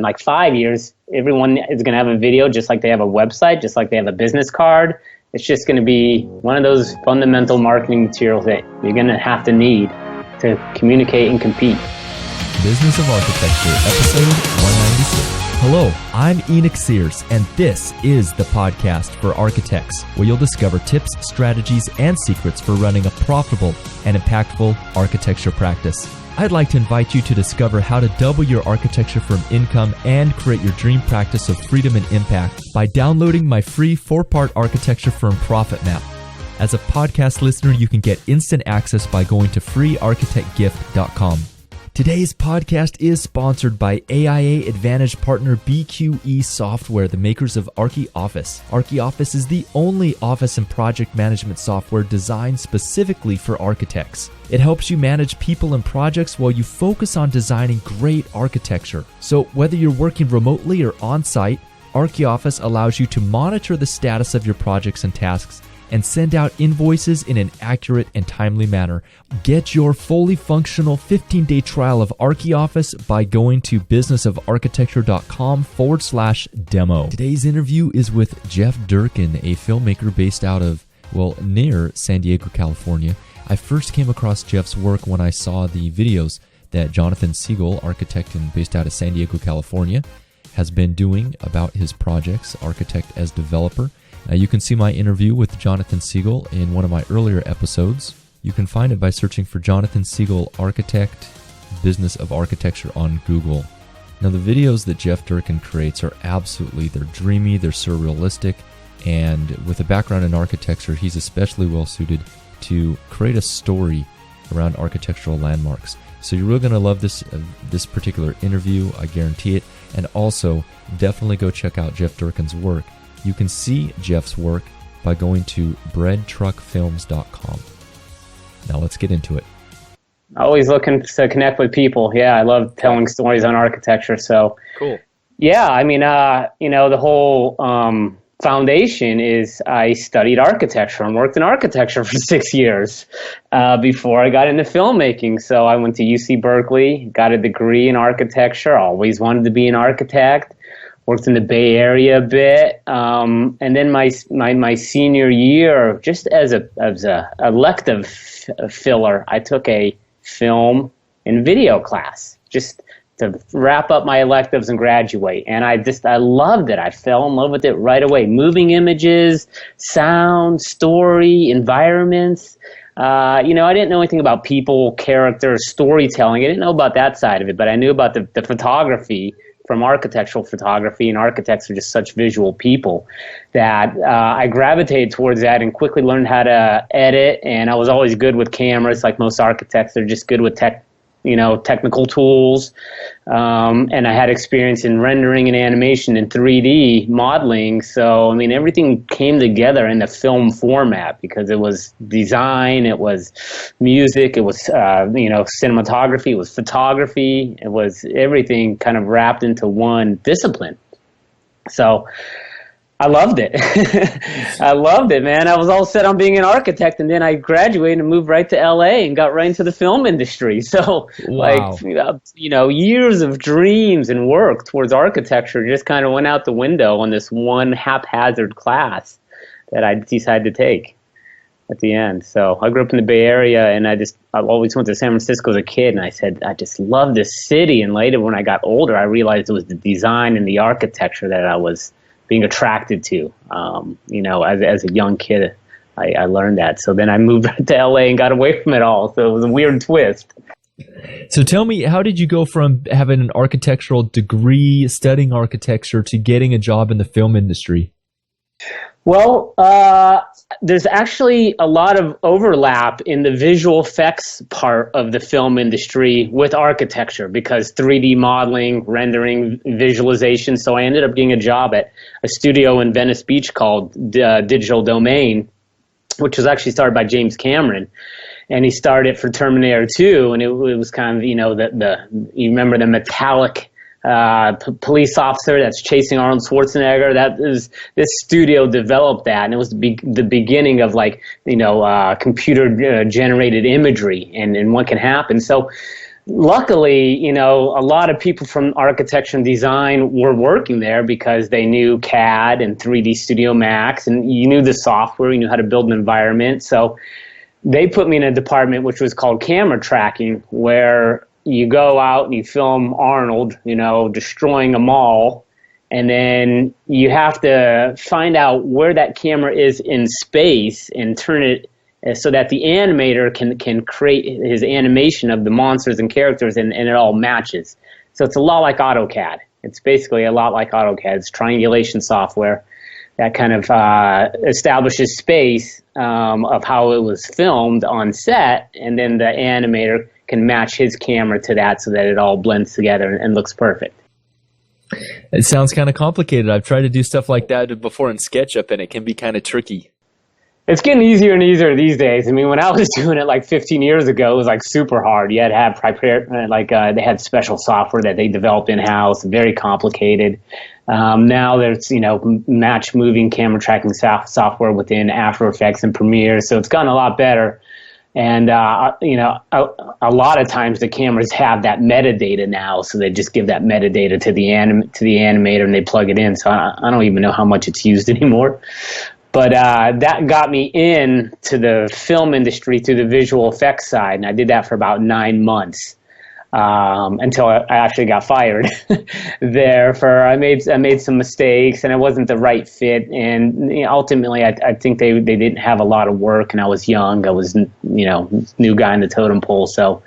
In like 5 years, everyone is going to have a video just like they have a website, just like they have a business card. It's just going to be one of those fundamental marketing materials that you're going to have to need to communicate and compete. Business of Architecture, episode 196. Hello, I'm Enoch Sears, and this is the podcast for architects, where you'll discover tips, strategies, and secrets for running a profitable and impactful architecture practice. I'd like to invite you to discover how to double your architecture firm income and create your dream practice of freedom and impact by downloading my free 4-part architecture firm profit map. As a podcast listener, you can get instant access by going to freearchitectgift.com. Today's podcast is sponsored by AIA Advantage partner BQE Software, the makers of ArchiOffice. ArchiOffice is the only office and project management software designed specifically for architects. It helps you manage people and projects while you focus on designing great architecture. So whether you're working remotely or on-site, ArchiOffice allows you to monitor the status of your projects and tasks and send out invoices in an accurate and timely manner. Get your fully functional 15-day trial of ArchiOffice by going to businessofarchitecture.com/demo. Today's interview is with Jeff Durkin, a filmmaker based out of, near San Diego, California. I first came across Jeff's work when I saw the videos that Jonathan Siegel, architect and based out of San Diego, California, has been doing about his projects, architect as developer. You can see my interview with Jonathan Siegel in one of my earlier episodes. You can find it by searching for Jonathan Siegel Architect, Business of Architecture on Google. Now, the videos that Jeff Durkin creates are they're dreamy, they're surrealistic, and with a background in architecture, he's especially well suited to create a story around architectural landmarks. So you're really going to love this particular interview, I guarantee it. And also, definitely go check out Jeff Durkin's work. You can see Jeff's work by going to breadtruckfilms.com. Now let's get into it. Always looking to connect with people. Yeah, I love telling stories on architecture. So cool. Yeah, I mean, the whole foundation is I studied architecture and worked in architecture for 6 years before I got into filmmaking. So I went to UC Berkeley, got a degree in architecture, always wanted to be an architect. Worked in the Bay Area a bit, and then my senior year, just as a elective filler, I took a film and video class just to wrap up my electives and graduate. And I loved it. I fell in love with it right away. Moving images, sound, story, environments. I didn't know anything about people, character, storytelling. I didn't know about that side of it, but I knew about the photography from architectural photography, and architects are just such visual people that I gravitated towards that and quickly learned how to edit. And I was always good with cameras, like most architects. They're just good with technical tools. And I had experience in rendering and animation and 3D modeling. So, I mean, everything came together in the film format because it was design, it was music, it was, cinematography, it was photography, it was everything kind of wrapped into one discipline. So I loved it. I loved it, man. I was all set on being an architect, and then I graduated and moved right to LA and got right into the film industry. So, wow. Years of dreams and work towards architecture just kind of went out the window on this one haphazard class that I decided to take at the end. So I grew up in the Bay Area, and I always went to San Francisco as a kid, and I said, I just love this city. And later, when I got older, I realized it was the design and the architecture that I was being attracted to, as a young kid, I learned that. So then I moved to LA and got away from it all. So it was a weird twist. So tell me, how did you go from having an architectural degree, studying architecture, to getting a job in the film industry? Well, there's actually a lot of overlap in the visual effects part of the film industry with architecture because 3D modeling, rendering, visualization. So I ended up getting a job at a studio in Venice Beach called Digital Domain, which was actually started by James Cameron. And he started it for Terminator 2, and it was kind of, you remember the metallic police officer that's chasing Arnold Schwarzenegger. This studio developed that, and it was the beginning of computer generated imagery and what can happen. So luckily, a lot of people from architecture and design were working there because they knew CAD and 3D Studio Max, and you knew the software, you knew how to build an environment. So they put me in a department which was called camera tracking, where you go out and you film Arnold, destroying a mall, and then you have to find out where that camera is in space and turn it so that the animator can create his animation of the monsters and characters, and it all matches. So it's a lot like AutoCAD. It's basically a lot like AutoCAD. It's triangulation software that kind of establishes space of how it was filmed on set, and then the animator can match his camera to that so that it all blends together and looks perfect. It sounds kind of complicated. I've tried to do stuff like that before in SketchUp, and it can be kind of tricky. It's getting easier and easier these days. I mean, when I was doing it like 15 years ago, it was like super hard. You had to have they had special software that they developed in-house, very complicated. Now there's, match moving camera tracking software within After Effects and Premiere, so it's gotten a lot better. And, a lot of times the cameras have that metadata now, so they just give that metadata to the animator and they plug it in. So I don't even know how much it's used anymore. But that got me in to the film industry through the visual effects side, and I did that for about 9 months until I actually got fired there. I made some mistakes, and it wasn't the right fit. And ultimately, I think they didn't have a lot of work, and I was young. I was new guy in the totem pole, so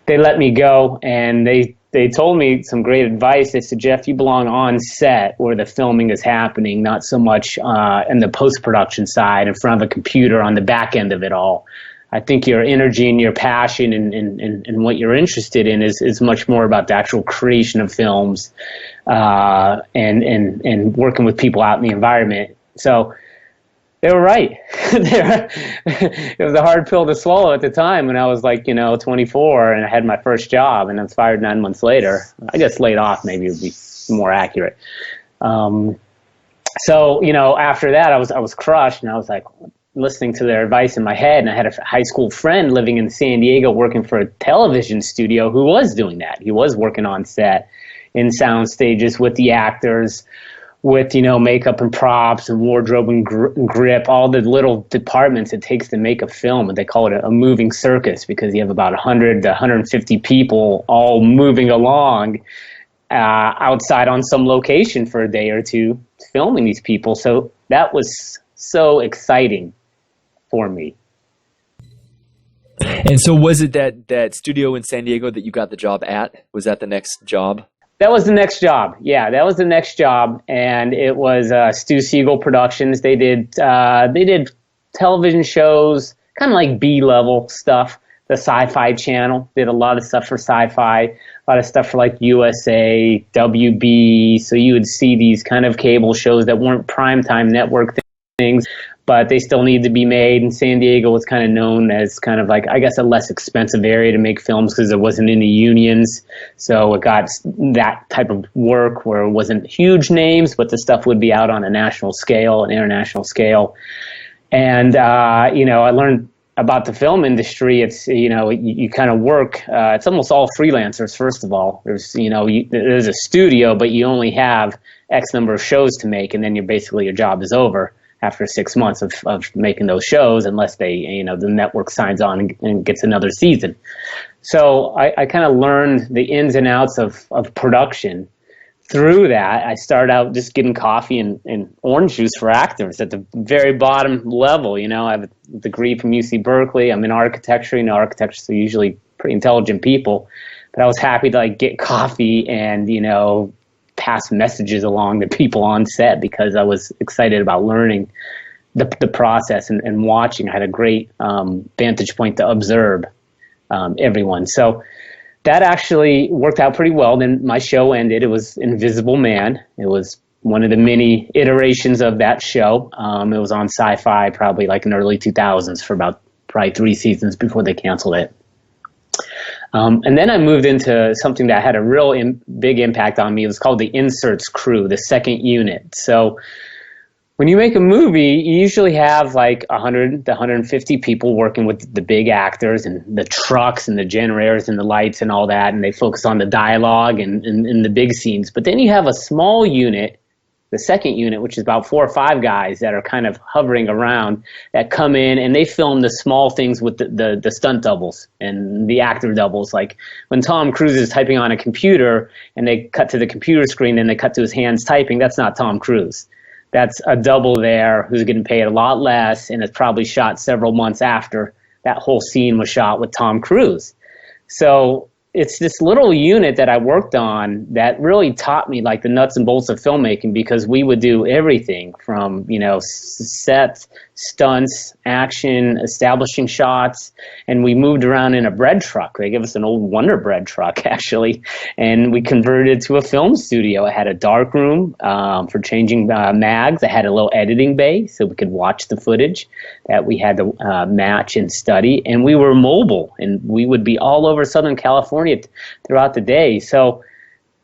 they let me go, and they told me some great advice. They said, Jeff, you belong on set where the filming is happening, not so much in the post-production side in front of a computer on the back end of it all. I think your energy and your passion and what you're interested in is much more about the actual creation of films and working with people out in the environment. So they were right. It was a hard pill to swallow at the time when I was 24 and I had my first job, and I was fired 9 months later. I guess laid off maybe would be more accurate. So after that I was crushed, and I was like listening to their advice in my head, and I had a high school friend living in San Diego working for a television studio who was doing that. He was working on set in sound stages with the actors, with makeup and props and wardrobe and grip, all the little departments it takes to make a film. And they call it a moving circus because you have about 100 to 150 people all moving along outside on some location for a day or two filming these people. So that was so exciting for me. And so was it that studio in San Diego that you got the job at? Was that the next job? That was the next job. Yeah, that was the next job, and it was Stu Siegel Productions. They did television shows, kind of like B-level stuff. The Sci-Fi Channel did a lot of stuff for Sci-Fi, a lot of stuff for like USA, WB. So you would see these kind of cable shows that weren't primetime network things, but they still needed to be made. And San Diego was kind of known as kind of like, I guess, a less expensive area to make films because there wasn't any unions. So it got that type of work where it wasn't huge names, but the stuff would be out on a national scale, an international scale. And, I learned about the film industry. It's, you kind of work, it's almost all freelancers, first of all. There's, there's a studio, but you only have X number of shows to make, and then your job is over after 6 months of making those shows, unless the network signs on and gets another season. So I kind of learned the ins and outs of production through that. I started out just getting coffee and orange juice for actors at the very bottom level. I have a degree from UC Berkeley. I'm in architecture. Architects are usually pretty intelligent people, but I was happy to get coffee and, pass messages along to people on set because I was excited about learning the process and watching. I had a great vantage point to observe everyone. So that actually worked out pretty well. Then my show ended. It was Invisible Man. It was one of the many iterations of that show. It was on Sci-Fi probably in the early 2000s for about probably 3 seasons before they canceled it. And then I moved into something that had a real big impact on me. It was called the Inserts Crew, the second unit. So when you make a movie, you usually have like 100 to 150 people working with the big actors and the trucks and the generators and the lights and all that, and they focus on the dialogue and the big scenes. But then you have a small unit, the second unit, which is about 4 or 5 guys that are kind of hovering around, that come in and they film the small things with the stunt doubles and the actor doubles. Like when Tom Cruise is typing on a computer and they cut to the computer screen and they cut to his hands typing, that's not Tom Cruise. That's a double there who's getting paid a lot less, and it's probably shot several months after that whole scene was shot with Tom Cruise. So it's this little unit that I worked on that really taught me like the nuts and bolts of filmmaking, because we would do everything from, set, stunts, action, establishing shots, and we moved around in a bread truck. They gave us an old Wonder Bread truck, actually, and we converted it to a film studio. It had a dark room for changing mags. It had a little editing bay so we could watch the footage that we had to match and study, and we were mobile, and we would be all over Southern California throughout the day. So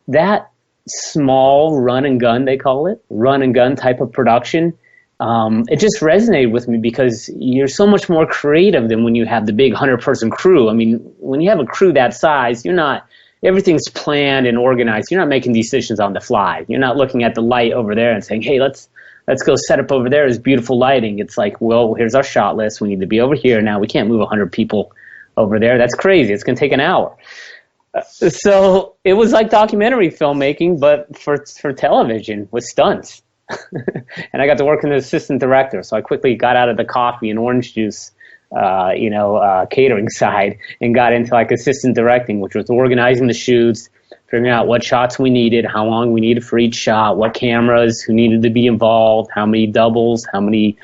that small run and gun, they call it, run and gun type of production, it just resonated with me because you're so much more creative than when you have the big 100-person crew. I mean, when you have a crew that size, everything's planned and organized. You're not making decisions on the fly. You're not looking at the light over there and saying, hey, let's go set up over there. There's beautiful lighting. It's like, well, here's our shot list. We need to be over here. Now we can't move 100 people over there. That's crazy. It's going to take an hour. So it was like documentary filmmaking, but for television with stunts. And I got to work as an assistant director. So I quickly got out of the coffee and orange juice, catering side, and got into like assistant directing, which was organizing the shoots, figuring out what shots we needed, how long we needed for each shot, what cameras, who needed to be involved, how many doubles, how many,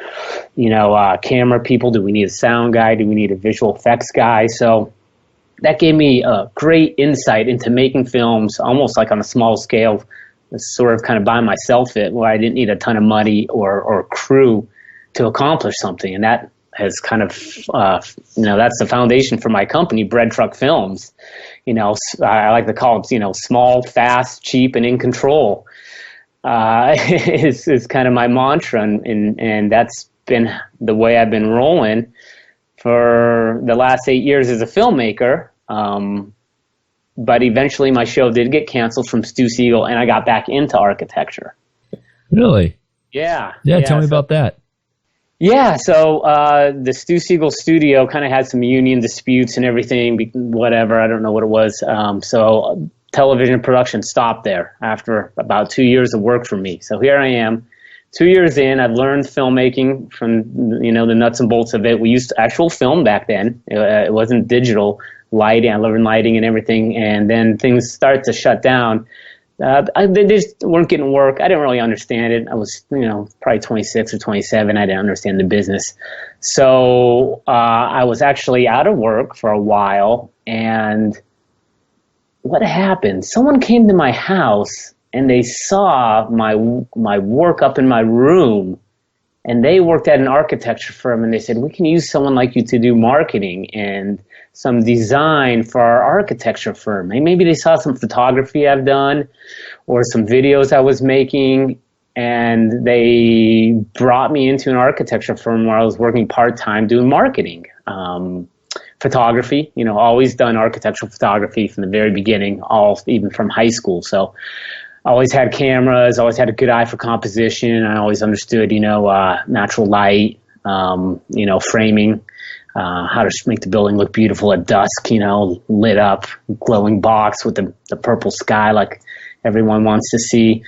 camera people. Do we need a sound guy? Do we need a visual effects guy? So that gave me a great insight into making films almost like on a small scale, sort of kind of by myself, where I didn't need a ton of money or crew to accomplish something. And that has kind of, that's the foundation for my company, Bread Truck Films. I like to call it, small, fast, cheap, and in control is kind of my mantra. And that's been the way I've been rolling for the last 8 years as a filmmaker. But eventually my show did get canceled from Stu Siegel, and I got back into architecture. Really? Yeah. Tell me about that. Yeah, so the Stu Siegel studio kind of had some union disputes and everything, whatever, I don't know what it was. So television production stopped there after about 2 years of work for me. So here I am, 2 years in. I've learned filmmaking from, the nuts and bolts of it. We used actual film back then. It wasn't digital lighting. I learned lighting and everything. And then things started to shut down. They just weren't getting work. I didn't really understand it. I was, probably 26 or 27. I didn't understand the business. So I was actually out of work for a while. And what happened? Someone came to my house and they saw my work up in my room. And they worked at an architecture firm, and they said, we can use someone like you to do marketing and some design for our architecture firm. And maybe they saw some photography I've done or some videos I was making, and they brought me into an architecture firm where I was working part-time doing marketing. Photography, always done architectural photography from the very beginning, even from high school. So I always had cameras, always had a good eye for composition. I always understood, natural light, framing, how to make the building look beautiful at dusk, lit up, glowing box with the purple sky like everyone wants to see.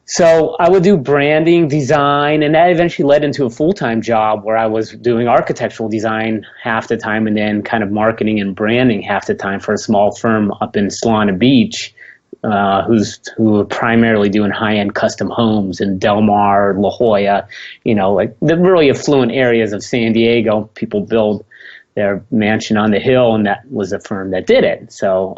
So I would do branding, design, and that eventually led into a full-time job where I was doing architectural design half the time and then kind of marketing and branding half the time for a small firm up in Solana Beach. Who are primarily doing high-end custom homes in Del Mar, La Jolla, like the really affluent areas of San Diego. People build their mansion on the hill, and that was a firm that did it. So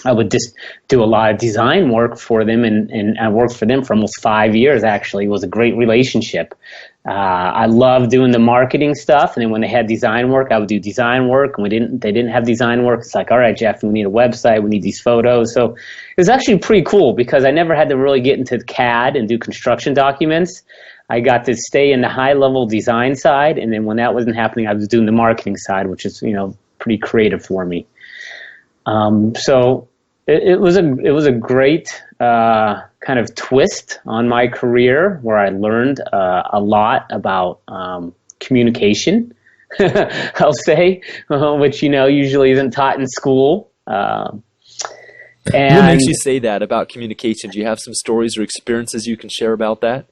I would just do a lot of design work for them, and I worked for them for almost 5 years, actually. It was a great relationship. I love doing the marketing stuff, and then when they had design work, I would do design work. And they didn't have design work. It's like, all right, Jeff, we need a website, we need these photos. So it was actually pretty cool because I never had to really get into CAD and do construction documents. I got to stay in the high-level design side, and then when that wasn't happening, I was doing the marketing side, which is pretty creative for me. So it was a great kind of twist on my career where I learned a lot about communication, I'll say, which usually isn't taught in school. What makes you say that about communication? Do you have some stories or experiences you can share about that?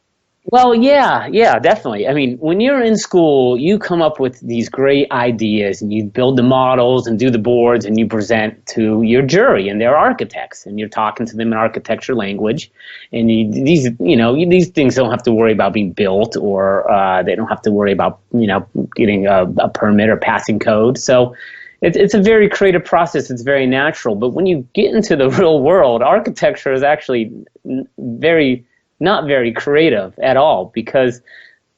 Well, yeah, definitely. I mean, when you're in school, you come up with these great ideas and you build the models and do the boards and you present to your jury and they're architects and you're talking to them in architecture language. And these things don't have to worry about being built or they don't have to worry about, getting a permit or passing code. So it's a very creative process. It's very natural. But when you get into the real world, architecture is actually not very creative at all because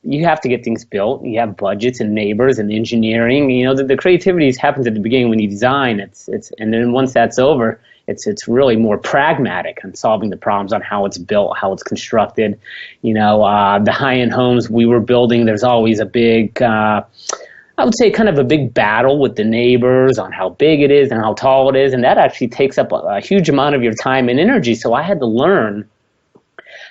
you have to get things built. You have budgets and neighbors and engineering. The creativity happens at the beginning when you design. And then once that's over, it's really more pragmatic on solving the problems on how it's built, how it's constructed. The high-end homes we were building, there's always a big, I would say kind of a big battle with the neighbors on how big it is and how tall it is. And that actually takes up a huge amount of your time and energy. So I had to learn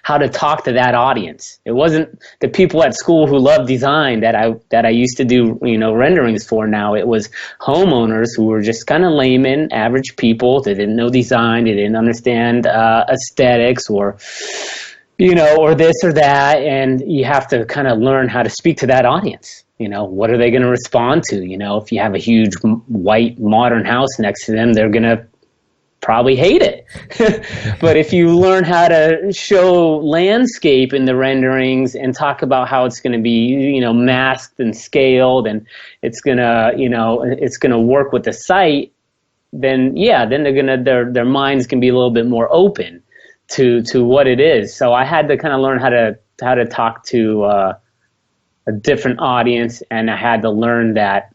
how to talk to that audience. It wasn't the people at school who love design that I used to do renderings for. Now it was homeowners who were just kind of laymen, average people. They didn't know design. They didn't understand aesthetics or this or that. And you have to kind of learn how to speak to that audience. What are they going to respond to? If you have a huge white modern house next to them, they're going to probably hate it. But if you learn how to show landscape in the renderings and talk about how it's going to be, masked and scaled and it's going to work with the site, then their minds can be a little bit more open to what it is. So I had to kind of learn how to talk to a different audience, and I had to learn that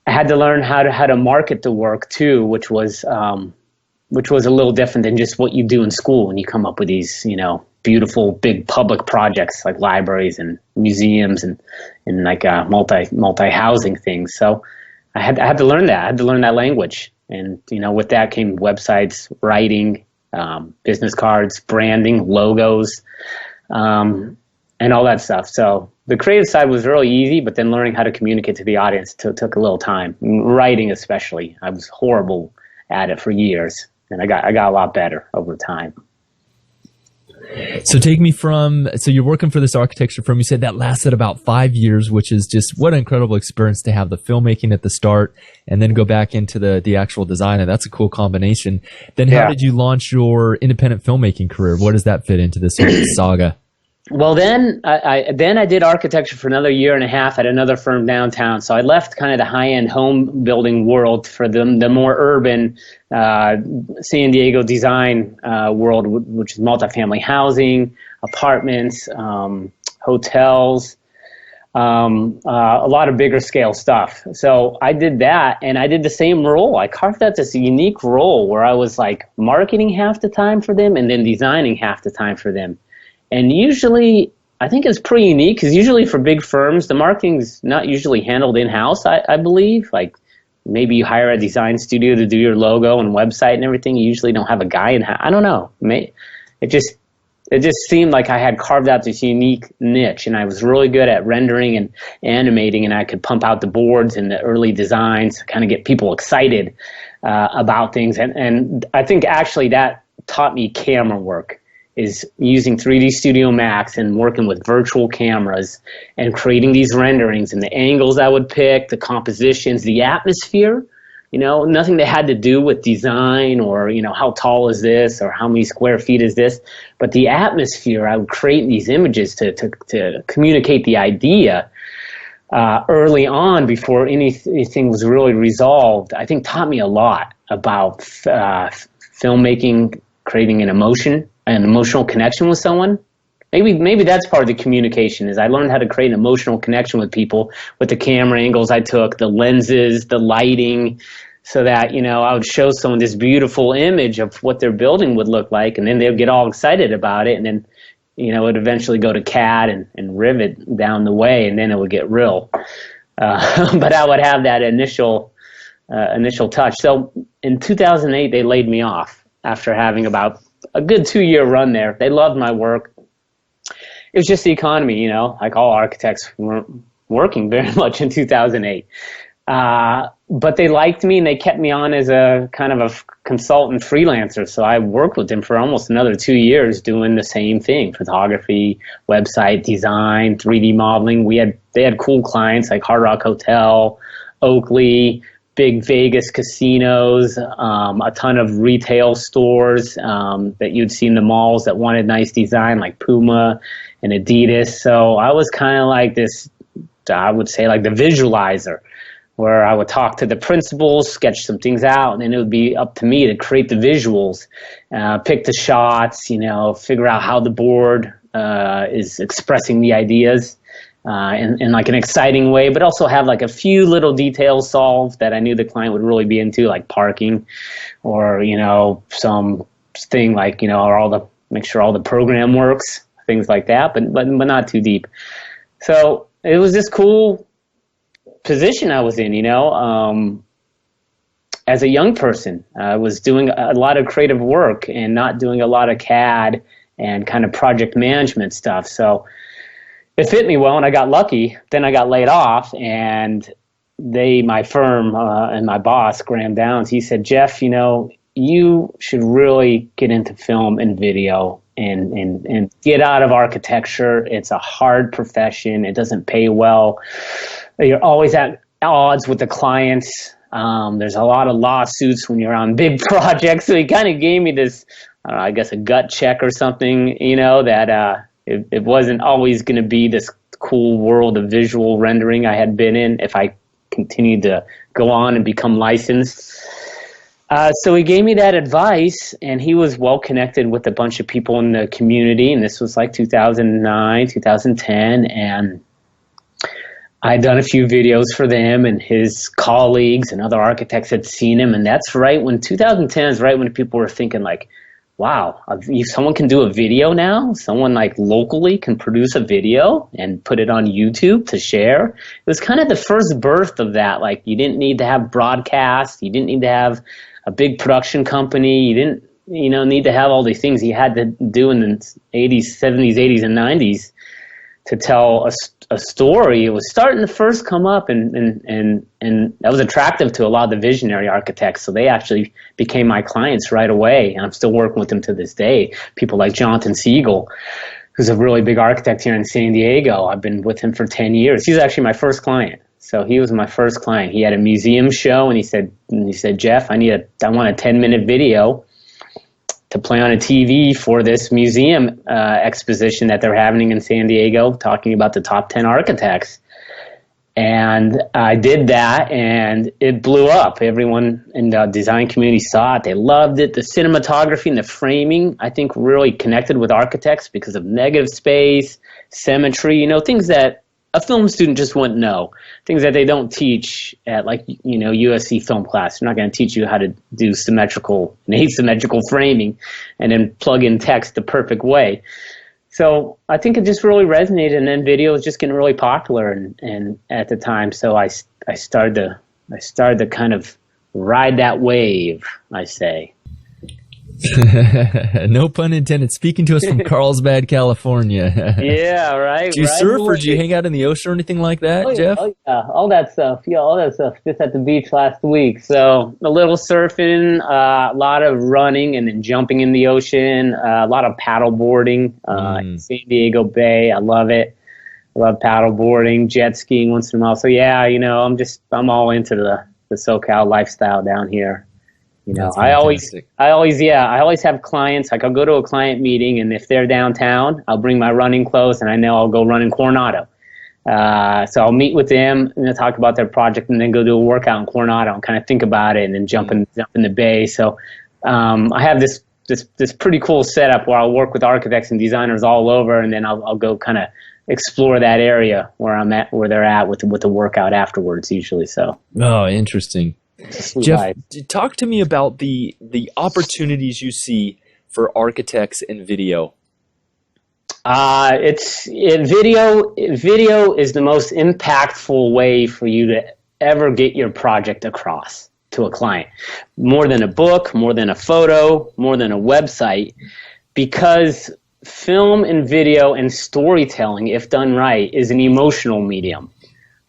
I had to learn how to market the work too, which was a little different than just what you do in school when you come up with these, beautiful big public projects like libraries and museums and like multi-housing things. So I had to learn that. I had to learn that language. And, with that came websites, writing, business cards, branding, logos, and all that stuff. So the creative side was really easy, but then learning how to communicate to the audience took a little time. Writing especially, I was horrible at it for years, and I got a lot better over time. So take me so you're working for this architecture firm. You said that lasted about 5 years, which is just what an incredible experience to have the filmmaking at the start and then go back into the actual design. And that's a cool combination. Then how did you launch your independent filmmaking career? What does that fit into this saga? Well, then I did architecture for another year and a half at another firm downtown. So I left kind of the high-end home building world for the more urban San Diego design world, which is multifamily housing, apartments, hotels, a lot of bigger scale stuff. So I did that, and I did the same role. I carved out this unique role where I was like marketing half the time for them and then designing half the time for them. And usually, I think it's pretty unique because usually for big firms, the marketing's not usually handled in-house, I believe. Like maybe you hire a design studio to do your logo and website and everything. You usually don't have a guy in-house. I don't know. It just seemed like I had carved out this unique niche, and I was really good at rendering and animating, and I could pump out the boards and the early designs to kind of get people excited about things. And I think actually that taught me camera work, is using 3D Studio Max and working with virtual cameras and creating these renderings and the angles I would pick, the compositions, the atmosphere, nothing that had to do with design or, how tall is this or how many square feet is this, but the atmosphere. I would create these images to communicate the idea early on before anything was really resolved. I think taught me a lot about filmmaking, creating an emotional connection with someone, maybe that's part of the communication. Is I learned how to create an emotional connection with people with the camera angles I took, the lenses, the lighting, so that, you know, I would show someone this beautiful image of what their building would look like, and then they would get all excited about it, and then, you know, it would eventually go to CAD and Rivet down the way, and then it would get real. But I would have that initial touch. So in 2008, they laid me off after having about a good 2-year run there. They loved my work. It was just the economy, you know, like all architects weren't working very much in 2008. But they liked me, and they kept me on as a kind of a consultant freelancer. So I worked with them for almost another 2 years doing the same thing: photography, website design, 3D modeling. They had cool clients like Hard Rock Hotel, Oakley, big Vegas casinos, a ton of retail stores that you'd see in the malls that wanted nice design, like Puma and Adidas. So I was kind of like this, I would say, like the visualizer, where I would talk to the principals, sketch some things out, and then it would be up to me to create the visuals, pick the shots, you know, figure out how the board is expressing the ideas in like an exciting way, but also have like a few little details solved that I knew the client would really be into, like parking, or, you know, some thing like, you know, make sure all the program works, things like that, but not too deep. So it was this cool position I was in, you know. As a young person, I was doing a lot of creative work and not doing a lot of CAD and kind of project management stuff. So it fit me well, and I got lucky. Then I got laid off, and my firm and my boss, Graham Downs, he said, Jeff, you know, you should really get into film and video and get out of architecture. It's a hard profession. It doesn't pay well. You're always at odds with the clients. There's a lot of lawsuits when you're on big projects. So he kind of gave me this, I don't know, I guess a gut check or something, you know, that it wasn't always going to be this cool world of visual rendering I had been in if I continued to go on and become licensed. So he gave me that advice, and he was well connected with a bunch of people in the community, and this was like 2009, 2010, and I'd done a few videos for them, and his colleagues and other architects had seen him, and that's right when 2010 is right when people were thinking like, wow, if someone can do a video now, someone like locally can produce a video and put it on YouTube to share. It was kind of the first birth of that. Like, you didn't need to have broadcast, you didn't need to have a big production company, you didn't, you know, need to have all these things you had to do in the 80s, 70s, 80s, and 90s to tell a story. It was starting to first come up, and that was attractive to a lot of the visionary architects. So they actually became my clients right away, and I'm still working with them to this day. People like Jonathan Siegel, who's a really big architect here in San Diego. I've been with him for 10 years. He's actually my first client. So he was my first client. He had a museum show, and he said, Jeff, I want a 10-minute video to play on a TV for this museum exposition that they're having in San Diego, talking about the top 10 architects. And I did that, and it blew up. Everyone in the design community saw it. They loved it. The cinematography and the framing, I think, really connected with architects because of negative space, symmetry, you know, things that a film student just wouldn't know, things that they don't teach at, like, you know, USC film class. They're not going to teach you how to do symmetrical and asymmetrical framing and then plug in text the perfect way. So I think it just really resonated, and then video was just getting really popular and at the time. So I started to kind of ride that wave, I say. No pun intended. Speaking to us from Carlsbad, California. Yeah, right. Do you surf, or do you hang out in the ocean or anything like that, Jeff? Oh, yeah, all that stuff. Yeah, all that stuff. Just at the beach last week. So a little surfing, a lot of running, and then jumping in the ocean. A lot of paddle boarding in San Diego Bay. I love it. I love paddle boarding, jet skiing once in a while. So yeah, you know, I'm all into the SoCal lifestyle down here. You know, I always have clients. Like, I'll go to a client meeting, and if they're downtown, I'll bring my running clothes, and I know I'll go run in Coronado. So I'll meet with them and talk about their project, and then go do a workout in Coronado and kind of think about it, and then jump in the bay. So I have this this pretty cool setup where I'll work with architects and designers all over, and then I'll go kind of explore that area where they're at with the workout afterwards usually. So. Oh, interesting. Jeff, life. Talk to me about the opportunities you see for architects in video. Video is the most impactful way for you to ever get your project across to a client. More than a book, more than a photo, more than a website, because film and video and storytelling, if done right, is an emotional medium.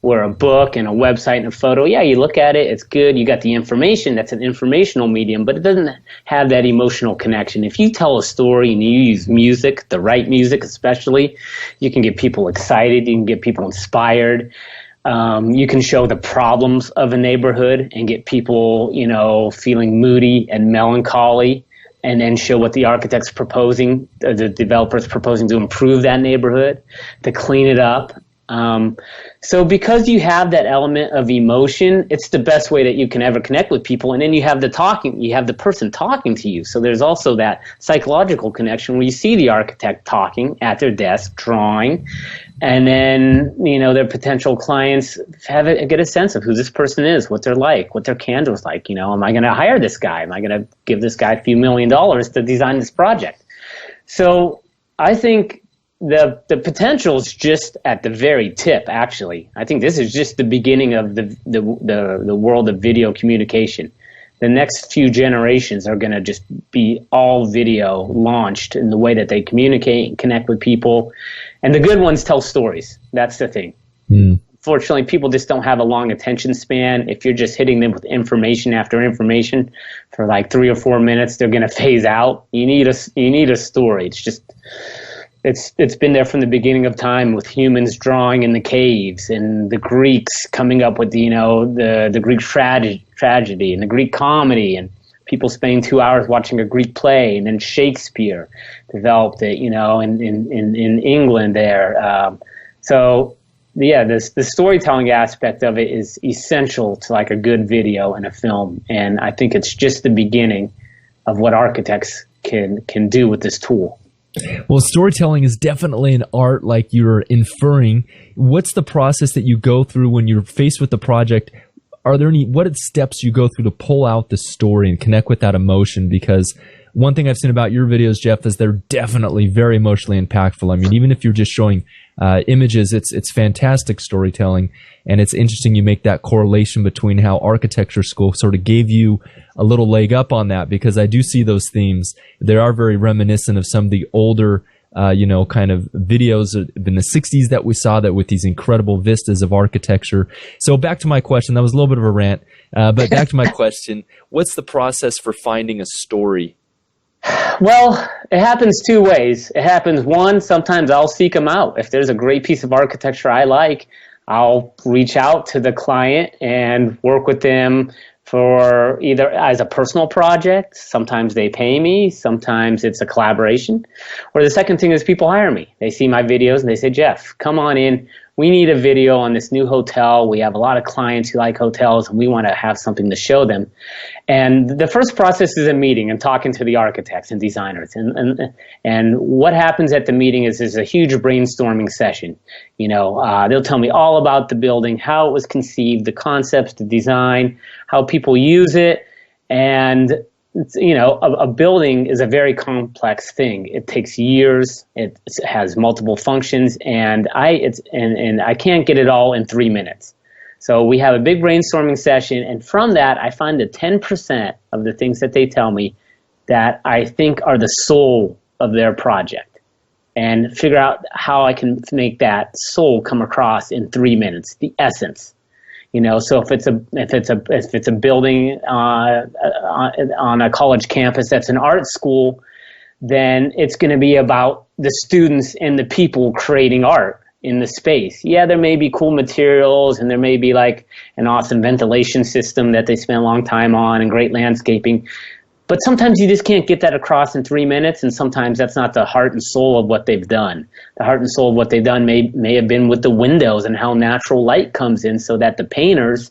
Where a book and a website and a photo, yeah, you look at it, it's good, you got the information, that's an informational medium, but it doesn't have that emotional connection. If you tell a story and you use music, the right music especially, you can get people excited, you can get people inspired. You can show the problems of a neighborhood and get people, feeling moody and melancholy, and then show what the architect's proposing, the developer's proposing to improve that neighborhood, to clean it up. So because you have that element of emotion, it's the best way that you can ever connect with people. And then you have the person talking to you. So there's also that psychological connection where you see the architect talking at their desk, drawing, and then, their potential clients get a sense of who this person is, what they're like, what their candour's like. Am I going to hire this guy? Am I going to give this guy a few $1 million to design this project? So I think the potential is just at the very tip, actually. I think this is just the beginning of the world of video communication. The next few generations are going to just be all video launched in the way that they communicate and connect with people. And the good ones tell stories. That's the thing. Fortunately, people just don't have a long attention span. If you're just hitting them with information after information for like 3 or 4 minutes, they're going to phase out. You need a story. It's been there from the beginning of time, with humans drawing in the caves and the Greeks coming up with the Greek tragedy and the Greek comedy, and people spending 2 hours watching a Greek play, and then Shakespeare developed it in England there. So yeah, the storytelling aspect of it is essential to like a good video and a film, and I think it's just the beginning of what architects can do with this tool. Well, storytelling is definitely an art, like you're inferring. What's the process that you go through when you're faced with the project? What steps you go through to pull out the story and connect with that emotion? Because one thing I've seen about your videos, Jeff, is they're definitely very emotionally impactful. I mean, even if you're just showing images, it's fantastic storytelling. And it's interesting you make that correlation between how architecture school sort of gave you a little leg up on that, because I do see those themes. They are very reminiscent of some of the older, kind of videos in the 60s that we saw, that with these incredible vistas of architecture. So back to my question. That was a little bit of a rant, but back to my question. What's the process for finding a story? Well, it happens 2 ways. It happens, one, sometimes I'll seek them out. If there's a great piece of architecture I like, I'll reach out to the client and work with them for either as a personal project. Sometimes they pay me, sometimes it's a collaboration. Or the second thing is people hire me. They see my videos and they say, Jeff, come on in. We need a video on this new hotel. We have a lot of clients who like hotels, and we want to have something to show them. And the first process is a meeting and talking to the architects and designers. And what happens at the meeting is there's a huge brainstorming session. They'll tell me all about the building, how it was conceived, the concepts, the design, how people use it. And a building is a very complex thing. It takes years. It has multiple functions, and I can't get it all in 3 minutes. So we have a big brainstorming session, and from that, I find the 10% of the things that they tell me that I think are the soul of their project, and figure out how I can make that soul come across in 3 minutes, the essence. So if it's a building on a college campus that's an art school, then it's going to be about the students and the people creating art in the space. Yeah, there may be cool materials, and there may be like an awesome ventilation system that they spent a long time on, and great landscaping. But sometimes you just can't get that across in 3 minutes, and sometimes that's not the heart and soul of what they've done. The heart and soul of what they've done may have been with the windows and how natural light comes in, so that the painters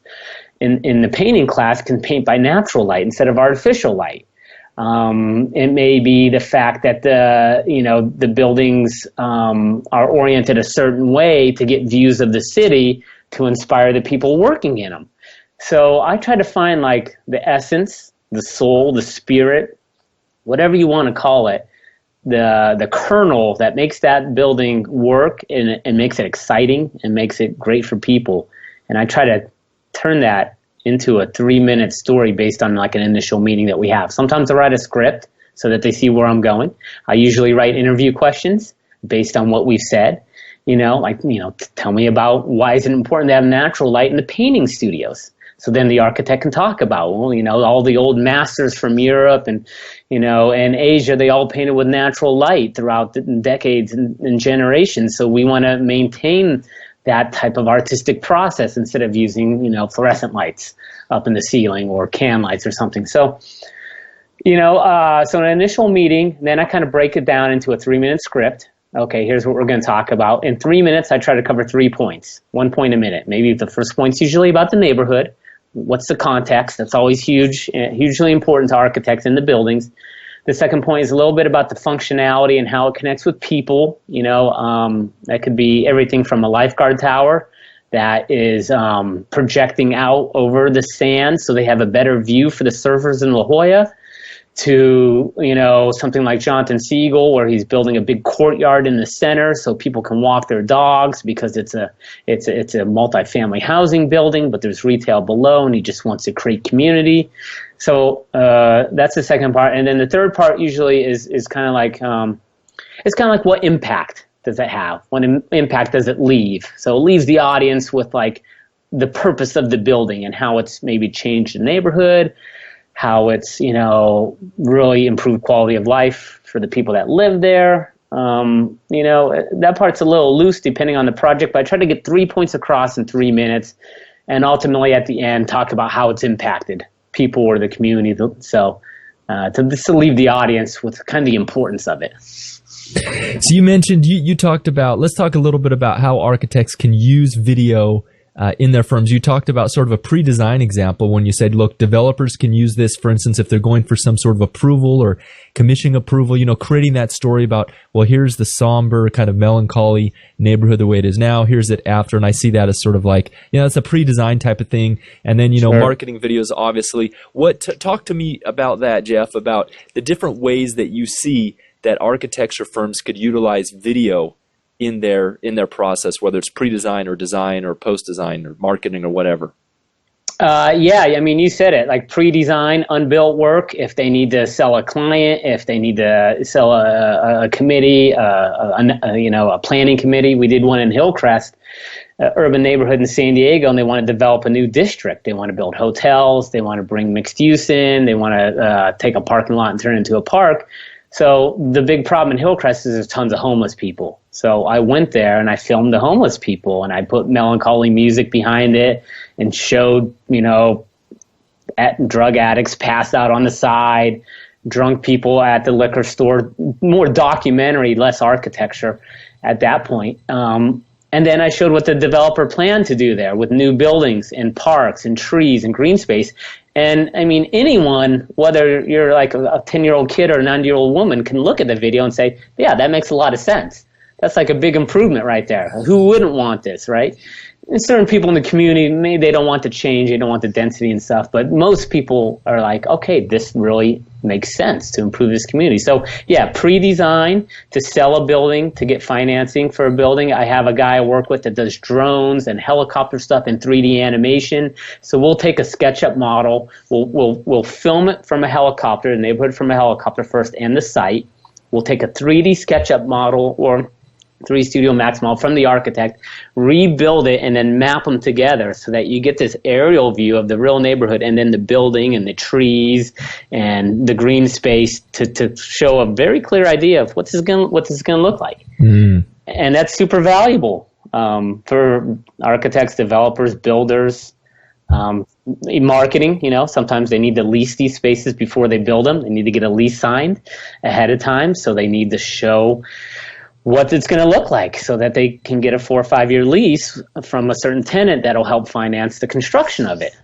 in the painting class can paint by natural light instead of artificial light. It may be the fact that the buildings are oriented a certain way to get views of the city to inspire the people working in them. So I try to find like the essence, the soul, the spirit, whatever you want to call it, the kernel that makes that building work and makes it exciting and makes it great for people. And I try to turn that into a 3-minute story based on like an initial meeting that we have. Sometimes I write a script so that they see where I'm going. I usually write interview questions based on what we've said. Tell me about why is it important to have natural light in the painting studios. So then the architect can talk about, all the old masters from Europe and Asia, they all painted with natural light throughout the decades and generations. So we want to maintain that type of artistic process instead of using, fluorescent lights up in the ceiling or can lights or something. So, so an initial meeting, then I kind of break it down into a 3-minute script. Okay, here's what we're going to talk about. In 3 minutes, I try to cover 3 points, 1 point a minute. Maybe the first point's usually about the neighborhood. What's the context? That's always hugely important to architects in the buildings. The second point is a little bit about the functionality and how it connects with people. That could be everything from a lifeguard tower that is projecting out over the sand so they have a better view for the surfers in La Jolla, to something like Jonathan Siegel, where he's building a big courtyard in the center so people can walk their dogs because it's a multifamily housing building, but there's retail below, and he just wants to create community. So that's the second part, and then the third part usually is kind of like what impact does it have? What impact does it leave? So it leaves the audience with like the purpose of the building and how it's maybe changed the neighborhood, how it's, really improved quality of life for the people that live there. That part's a little loose depending on the project, but I try to get 3 points across in 3 minutes and ultimately at the end talk about how it's impacted people or the community. So to leave the audience with kind of the importance of it. So you mentioned, you talked about, let's talk a little bit about how architects can use video in their firms. You talked about sort of a pre-design example when you said, look, developers can use this, for instance, if they're going for some sort of approval or commissioning approval, creating that story about, well, here's the somber kind of melancholy neighborhood the way it is now, here's it after, and I see that as sort of like, it's a pre-design type of thing. And then, Sure. Marketing videos, obviously. Talk to me about that, Jeff, about the different ways that you see that architecture firms could utilize video in their process, whether it's pre-design or design or post-design or marketing or whatever. You said it, like pre-design, unbuilt work, if they need to sell a client, if they need to sell a committee, a planning committee. We did one in Hillcrest, urban neighborhood in San Diego, and they want to develop a new district. They want to build hotels. They want to bring mixed use in. They want to take a parking lot and turn it into a park. So the big problem in Hillcrest is there's tons of homeless people. So I went there and I filmed the homeless people and I put melancholy music behind it and showed, drug addicts passed out on the side, drunk people at the liquor store, more documentary, less architecture at that point. And then I showed what the developer planned to do there with new buildings and parks and trees and green space. And anyone, whether you're like a 10-year-old kid or a 90-year-old woman, can look at the video and say, yeah, that makes a lot of sense. That's like a big improvement right there. Who wouldn't want this, right? And certain people in the community, maybe they don't want the change, they don't want the density and stuff, but most people are like, okay, this really makes sense to improve this community. So yeah, pre-design to sell a building, to get financing for a building. I have a guy I work with that does drones and helicopter stuff in 3D animation. So we'll take a SketchUp model, we'll film it from a helicopter, the neighborhood from a helicopter first and the site. We'll take a 3D SketchUp model or 3 Studio Max model from the architect, rebuild it, and then map them together so that you get this aerial view of the real neighborhood and then the building and the trees and the green space to show a very clear idea of what this is going to look like. Mm. And that's super valuable for architects, developers, builders, marketing. Sometimes they need to lease these spaces before they build them. They need to get a lease signed ahead of time, so they need to show what it's going to look like so that they can get a 4 or 5 year lease from a certain tenant that'll help finance the construction of it.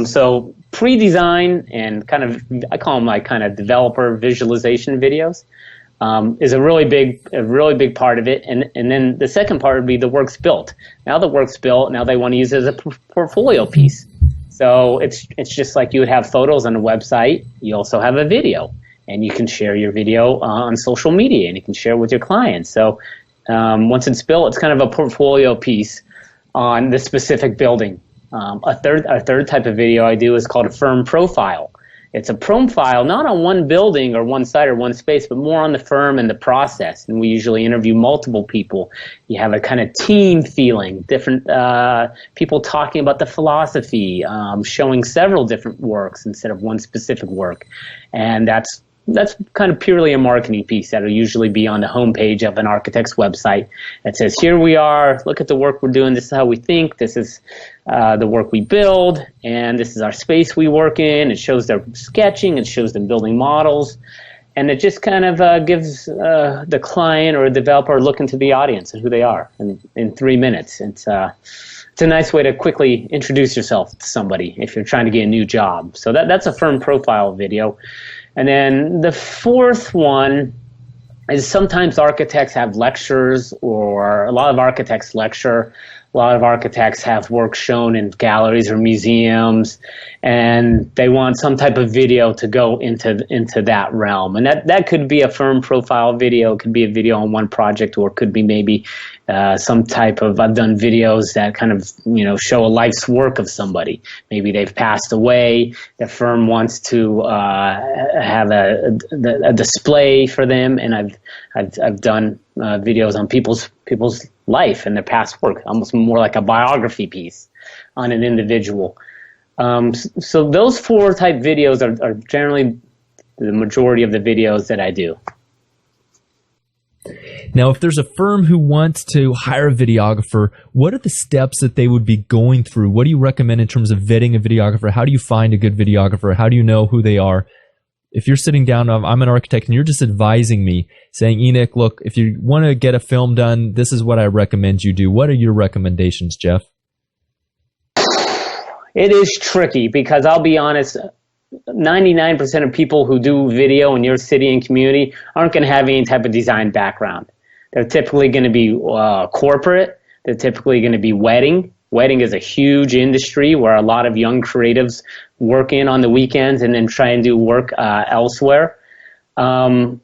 So pre-design and kind of, I call them like kind of developer visualization videos, is a really big part of it. And then the second part would be the work's built. Now the work's built. Now they want to use it as a portfolio piece. So it's just like you would have photos on a website. You also have a video, and you can share your video on social media, and you can share it with your clients. So once it's built, it's kind of a portfolio piece on the specific building. A third type of video I do is called a firm profile. It's a profile not on one building or one site or one space, but more on the firm and the process. And we usually interview multiple people. You have a kind of team feeling, different people talking about the philosophy, showing several different works instead of one specific work. And that's kind of purely a marketing piece that will usually be on the homepage of an architect's website. It says, here we are, look at the work we're doing, this is how we think, this is the work we build, and this is our space we work in. It shows their sketching, it shows them building models, and it just kind of gives the client or developer a look into the audience and who they are in 3 minutes. It's a nice way to quickly introduce yourself to somebody if you're trying to get a new job. So that's a firm profile video. And then the fourth one is sometimes architects have lectures, or a lot of architects lecture. A lot of architects have work shown in galleries or museums, and they want some type of video to go into that realm. And that could be a firm profile video, it could be a video on one project, or it could be maybe some type of, I've done videos that kind of, show a life's work of somebody. Maybe they've passed away, the firm wants to have a display for them, and I've done videos on people's life and their past work, almost more like a biography piece on an individual. So those four type videos are generally the majority of the videos that I do. Now, if there's a firm who wants to hire a videographer, what are the steps that they would be going through? What do you recommend in terms of vetting a videographer? How do you find a good videographer? How do you know who they are? If you're sitting down, I'm an architect, and you're just advising me, saying, Enoch, look, if you want to get a film done, this is what I recommend you do. What are your recommendations, Jeff? It is tricky because I'll be honest, 99% of people who do video in your city and community aren't going to have any type of design background. They're typically going to be corporate. They're typically going to be wedding. Wedding is a huge industry where a lot of young creatives work in on the weekends and then try and do work elsewhere. That's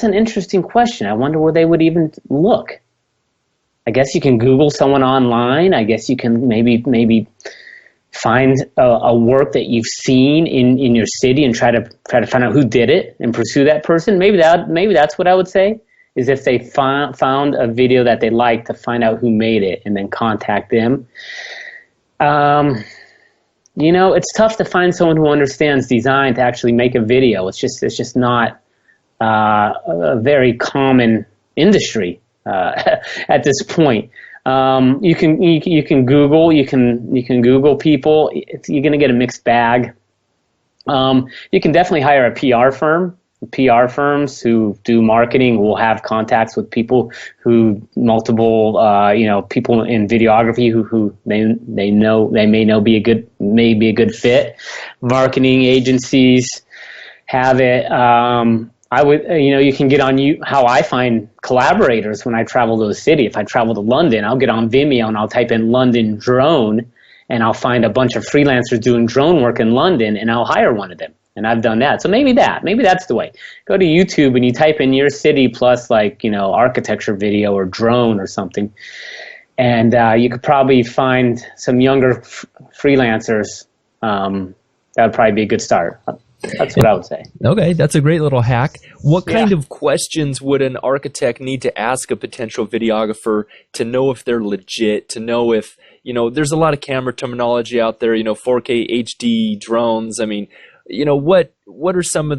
an interesting question. I wonder where they would even look. I guess you can Google someone online. I guess you can maybe find a work that you've seen in your city and try to find out who did it and pursue that person. Maybe that's what I would say, is if they found a video that they liked, to find out who made it and then contact them. It's tough to find someone who understands design to actually make a video. It's just not a very common industry at this point. You can Google people. You're going to get a mixed bag. You can definitely hire a PR firm. PR firms who do marketing will have contacts with people multiple people in videography who they may know be a good fit. Marketing agencies have it. You can get on how I find collaborators when I travel to a city. If I travel to London, I'll get on Vimeo and I'll type in London drone, and I'll find a bunch of freelancers doing drone work in London, and I'll hire one of them. And I've done that. So maybe that's the way. Go to YouTube and you type in your city plus architecture video or drone or something. And you could probably find some younger freelancers. That would probably be a good start. That's what I would say. Okay, that's a great little hack. What kind of questions would an architect need to ask a potential videographer to know if they're legit, to know if, there's a lot of camera terminology out there, 4K HD drones. I mean, what are some of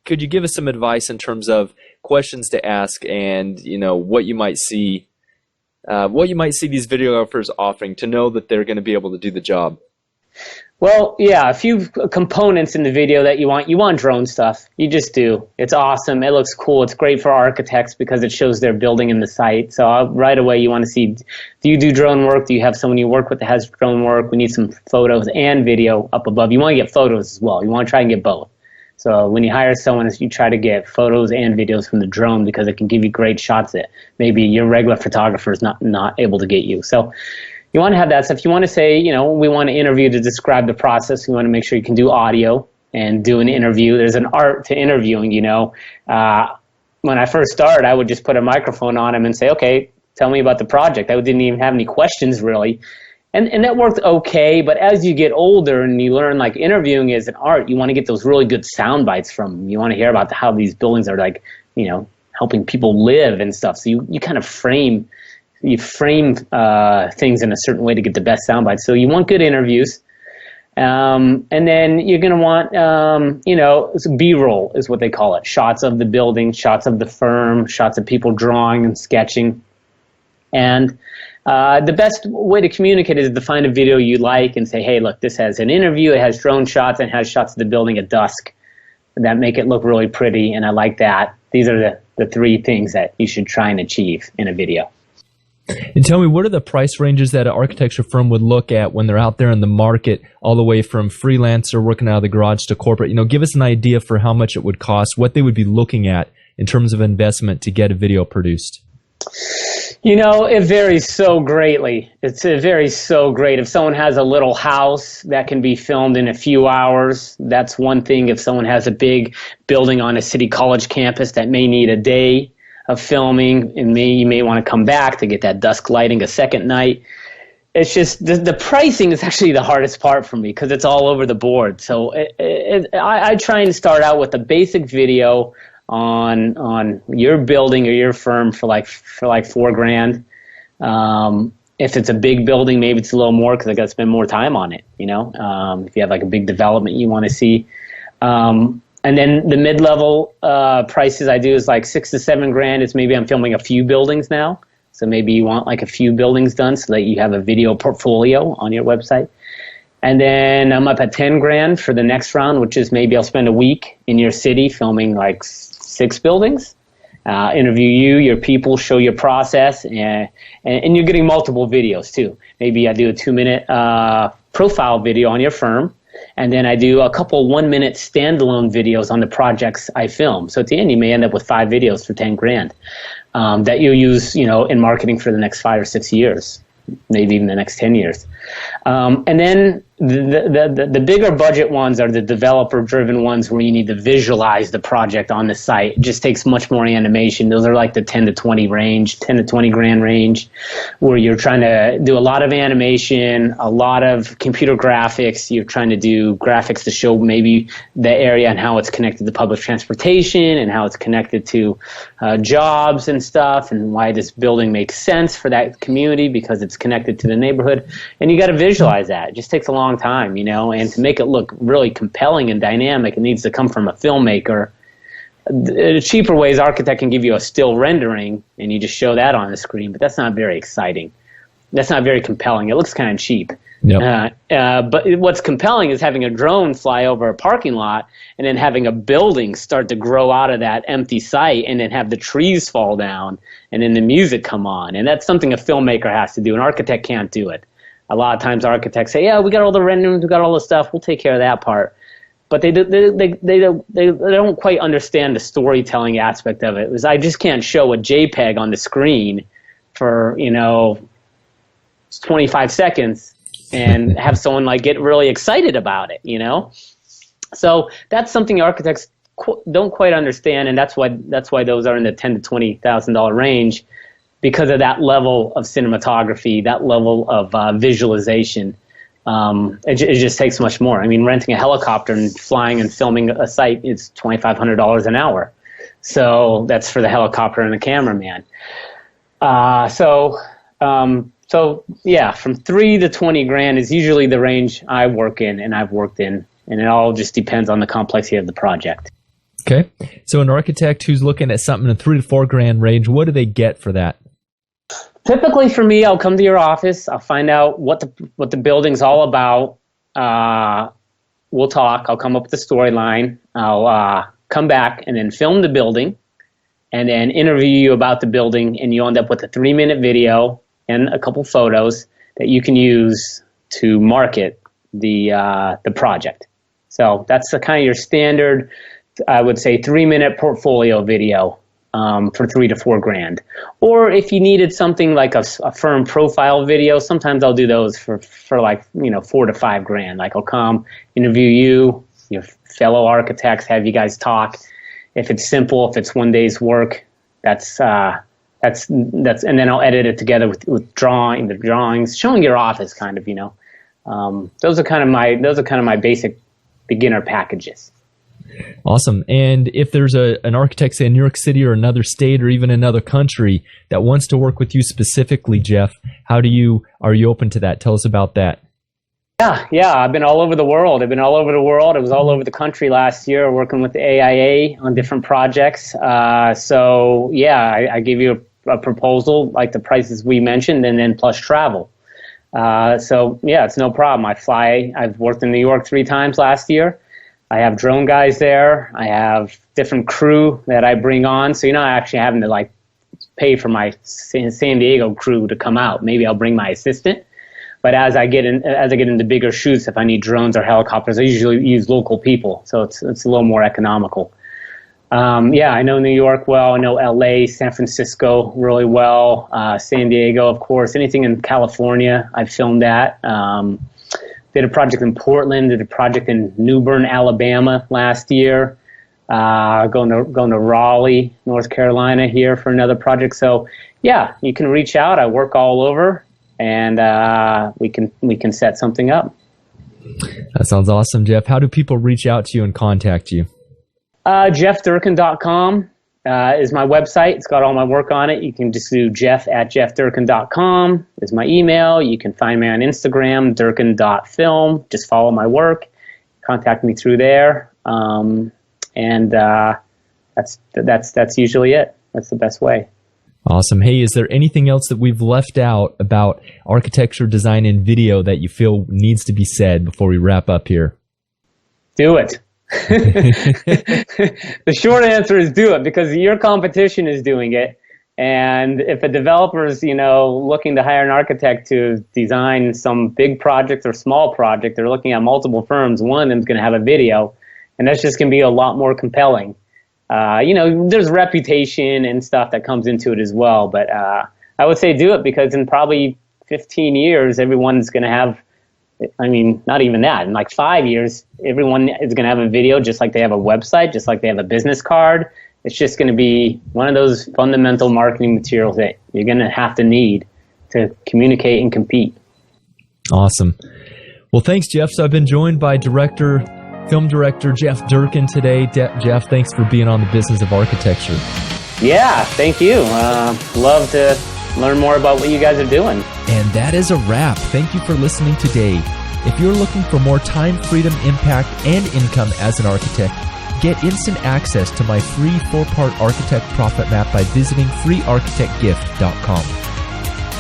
could you give us some advice in terms of questions to ask and, what you might see these videographers offering to know that they're going to be able to do the job? Well, yeah, a few components in the video that you want. You want drone stuff. You just do. It's awesome. It looks cool. It's great for architects because it shows their building in the site. So right away you want to see, do you do drone work? Do you have someone you work with that has drone work? We need some photos and video up above. You want to get photos as well. You want to try and get both. So when you hire someone, you try to get photos and videos from the drone because it can give you great shots that maybe your regular photographer is not able to get you. So you want to have that stuff. You want to say, we want to interview to describe the process. You want to make sure you can do audio and do an interview. There's an art to interviewing, When I first started, I would just put a microphone on him and say, okay, tell me about the project. I didn't even have any questions really. And that worked okay, but as you get older and you learn like interviewing is an art, you want to get those really good sound bites from them. You want to hear about how these buildings are like, helping people live and stuff. So you kind of frame things in a certain way to get the best sound bites. So you want good interviews. And then you're going to want, B-roll is what they call it. Shots of the building, shots of the firm, shots of people drawing and sketching. And the best way to communicate is to find a video you like and say, hey, look, this has an interview, it has drone shots, and it has shots of the building at dusk that make it look really pretty, and I like that. These are the three things that you should try and achieve in a video. And tell me, what are the price ranges that an architecture firm would look at when they're out there in the market, all the way from freelancer working out of the garage to corporate? Give us an idea for how much it would cost, what they would be looking at in terms of investment to get a video produced. It varies so greatly. It varies so great. If someone has a little house that can be filmed in a few hours, that's one thing. If someone has a big building on a city college campus that may need a day of filming, and you may want to come back to get that dusk lighting a second night. It's just the pricing is actually the hardest part for me because it's all over the board. So I try and start out with a basic video on your building or your firm for like $4,000. If it's a big building, maybe it's a little more because I got to spend more time on it. If you have like a big development you want to see. And then the mid-level prices I do is like $6,000 to $7,000. It's maybe I'm filming a few buildings now. So maybe you want like a few buildings done so that you have a video portfolio on your website. And then I'm up at $10,000 for the next round, which is maybe I'll spend a week in your city filming like 6 buildings. Interview you, your people, show your process, and you're getting multiple videos too. Maybe I do a 2-minute profile video on your firm. And then I do a couple 1-minute standalone videos on the projects I film. So at the end, you may end up with 5 videos for $10,000 that you'll use, in marketing for the next 5 or 6 years, maybe even the next 10 years. And then the bigger budget ones are the developer-driven ones where you need to visualize the project on the site. It just takes much more animation. Those are like the 10 to 20 range, 10 to 20 grand range, where you're trying to do a lot of animation, a lot of computer graphics. You're trying to do graphics to show maybe the area and how it's connected to public transportation and how it's connected to jobs and stuff, and why this building makes sense for that community because it's connected to the neighborhood. And you got to visualize that. It just takes a long time, and to make it look really compelling and dynamic, it needs to come from a filmmaker. The cheaper ways, architect can give you a still rendering and you just show that on the screen, but that's not very exciting. That's not very compelling. It looks kind of cheap. Yep. But what's compelling is having a drone fly over a parking lot and then having a building start to grow out of that empty site and then have the trees fall down and then the music come on. And that's something a filmmaker has to do. An architect can't do it. A lot of times architects say, yeah, we got all the renderings, we got all the stuff, we'll take care of that part. But they don't quite understand the storytelling aspect of it. It was, I just can't show a JPEG on the screen for, 25 seconds and have someone like get really excited about it, So that's something architects don't quite understand, and that's why those are in the $10,000 to $20,000 range, because of that level of cinematography, that level of visualization. It just takes much more. I mean, renting a helicopter and flying and filming a site is $2,500 an hour. So that's for the helicopter and the cameraman. So yeah, from $3,000 to $20,000 is usually the range I work in and I've worked in, and it all just depends on the complexity of the project. Okay. So an architect who's looking at something in the $3,000 to $4,000 range, what do they get for that? Typically for me, I'll come to your office. I'll find out what the building's all about. we'll talk. I'll come up with a storyline. I'll come back and then film the building and then interview you about the building, and you end up with a 3-minute video and a couple photos that you can use to market the project. So that's the kind of your standard, I would say, 3-minute portfolio video for $3,000 to $4,000. Or if you needed something like a firm profile video, sometimes I'll do those for like, $4,000 to $5,000. Like I'll come interview you, your fellow architects, have you guys talk. If it's simple, if it's one day's work, that's and then I'll edit it together with the drawings, showing your office kind of, those are kind of my basic beginner packages. Awesome. And if there's an architect, say in New York City or another state or even another country that wants to work with you specifically, Jeff, are you open to that? Tell us about that. Yeah. I've been all over the world. I was all over the country last year working with the AIA on different projects. I give you a proposal like the prices we mentioned, and then plus travel. It's no problem. I've worked in New York 3 times last year. I have drone guys there. I have different crew that I bring on. So you're not actually having to like pay for my San Diego crew to come out. Maybe I'll bring my assistant. But as I get into bigger shoots, if I need drones or helicopters, I usually use local people. So it's a little more economical. I know New York well. I know LA, San Francisco really well. San Diego, of course. Anything in California, I've filmed at. Did a project in Portland. Did a project in New Bern, Alabama last year. Going to Raleigh, North Carolina here for another project. So yeah, you can reach out. I work all over, and we can set something up. That sounds awesome, Jeff. How do people reach out to you and contact you? JeffDurkin.com is my website. It's got all my work on it. You can just do jeff@jeffdurkin.com is my email. You can find me on Instagram, durkin.film. Just follow my work. Contact me through there. That's usually it. That's the best way. Awesome. Hey, is there anything else that we've left out about architecture, design, and video that you feel needs to be said before we wrap up here? Do it. The short answer is do it, because your competition is doing it. And if a developer is, looking to hire an architect to design some big project or small project, they're looking at multiple firms. One of them is going to have a video, and that's just going to be a lot more compelling. There's reputation and stuff that comes into it as well. But I would say do it, because in probably 15 years, everyone's going to have, not even that. In like 5 years, everyone is going to have a video just like they have a website, just like they have a business card. It's just going to be one of those fundamental marketing materials that you're going to have to need to communicate and compete. Awesome. Well, thanks, Jeff. So I've been joined by film director Jeff Durkin today. Jeff, thanks for being on the Business of Architecture. Yeah, thank you. Love to learn more about what you guys are doing. And that is a wrap. Thank you for listening today. If you're looking for more time, freedom, impact, and income as an architect, get instant access to my free 4-part architect profit map by visiting freearchitectgift.com.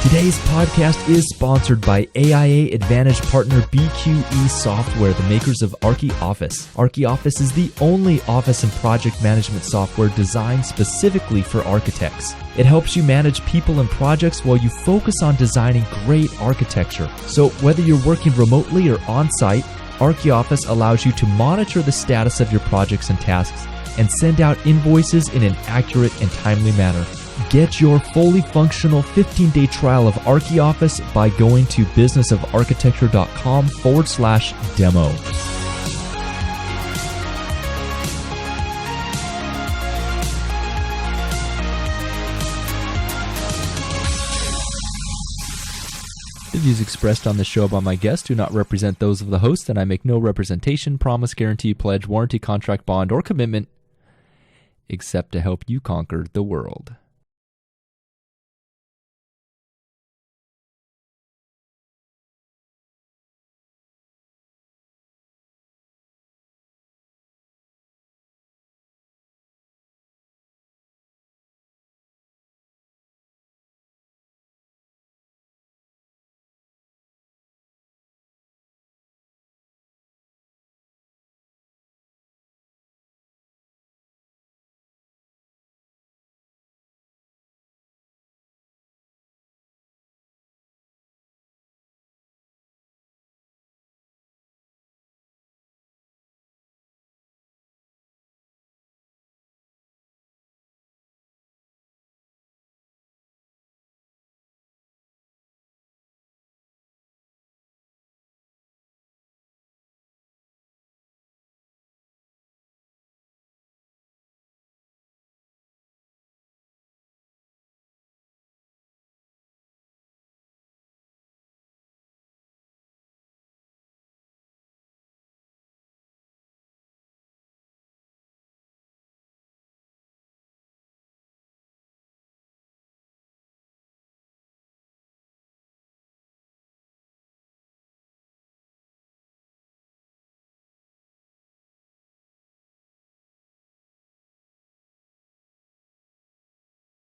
Today's podcast is sponsored by AIA Advantage partner BQE Software, the makers of ArchiOffice. ArchiOffice is the only office and project management software designed specifically for architects. It helps you manage people and projects while you focus on designing great architecture. So whether you're working remotely or on-site, ArchiOffice allows you to monitor the status of your projects and tasks and send out invoices in an accurate and timely manner. Get your fully functional 15-day trial of ArchiOffice by going to businessofarchitecture.com/demo. The views expressed on the show by my guests do not represent those of the host, and I make no representation, promise, guarantee, pledge, warranty, contract, bond, or commitment except to help you conquer the world.